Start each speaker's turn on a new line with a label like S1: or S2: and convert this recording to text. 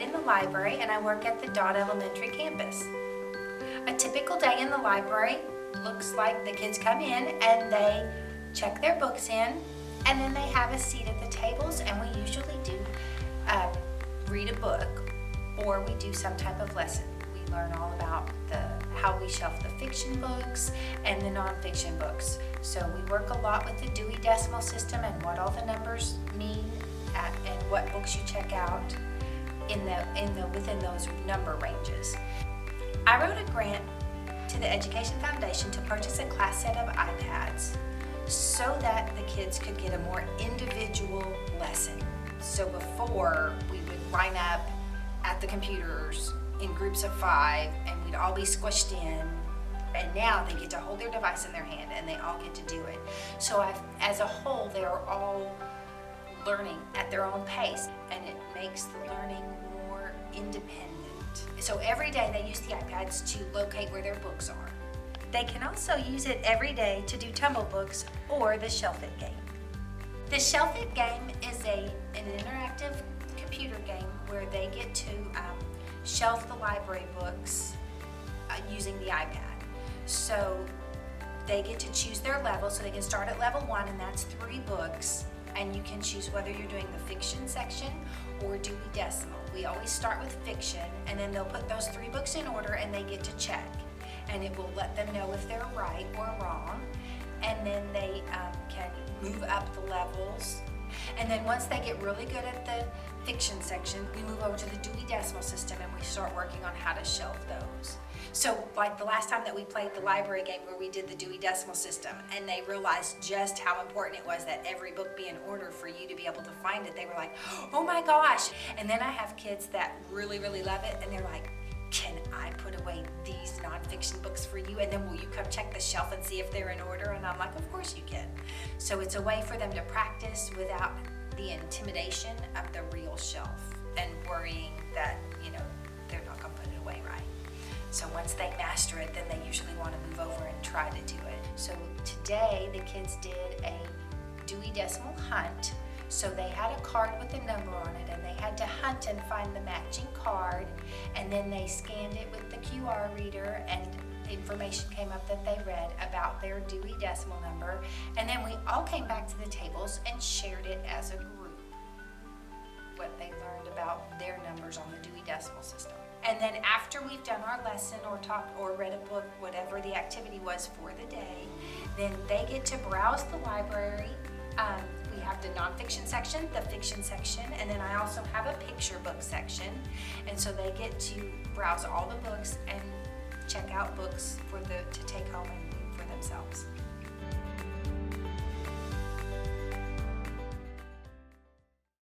S1: in the library and I work at the Dodd Elementary campus. A typical day in the library looks like the kids come in and they check their books in, and then they have a seat at the tables, and we usually do read a book, or we do some type of lesson. We learn all about how we shelf the fiction books and the nonfiction books. So we work a lot with the Dewey Decimal System and what all the numbers mean and what books you check out within those number ranges. I wrote a grant to the Education Foundation to purchase a class set of iPads so that the kids could get a more individual lesson. So before, we would line up at the computers in groups of 5 and we'd all be squished in, and now they get to hold their device in their hand and they all get to do it. So as a whole, they're all learning at their own pace, and it makes the learning more independent. So every day they use the iPads to locate where their books are. They can also use it every day to do tumble books or the Shelf It game. The Shelf It game is an interactive computer game where they get to shelf the library books using the iPad. So they get to choose their level, so they can start at level 1, and that's 3 books, and you can choose whether you're doing the fiction section or Dewey Decimal. We always start with fiction, and then they'll put those 3 books in order and they get to check, and it will let them know if they're right or wrong, and then they can move up the levels. And then once they get really good at the fiction section, we move over to the Dewey Decimal System and we start working on how to shelf those. So like the last time that we played the library game where we did the Dewey Decimal System, and they realized just how important it was that every book be in order for you to be able to find it, they were like, oh my gosh. And then I have kids that really, really love it, and they're like, can I put away these nonfiction books for you, and then will you come check the shelf and see if they're in order? And I'm like, of course you can. So it's a way for them to practice without the intimidation of the real shelf and worrying that, they're not gonna put it away right. So once they master it, then they usually want to move over and try to do it. So today the kids did a Dewey Decimal hunt. So they had a card with a number on it, and they had to hunt and find the matching card, and then they scanned it with the QR reader, and information came up that they read about their Dewey Decimal number, and then we all came back to the tables and shared it as a group, what they learned about their numbers on the Dewey Decimal System. And then after we've done our lesson or talked or read a book, whatever the activity was for the day, then they get to browse the library. We have the nonfiction section, the fiction section, and then I also have a picture book section. And so they get to browse all the books and check out books to take home and read for themselves.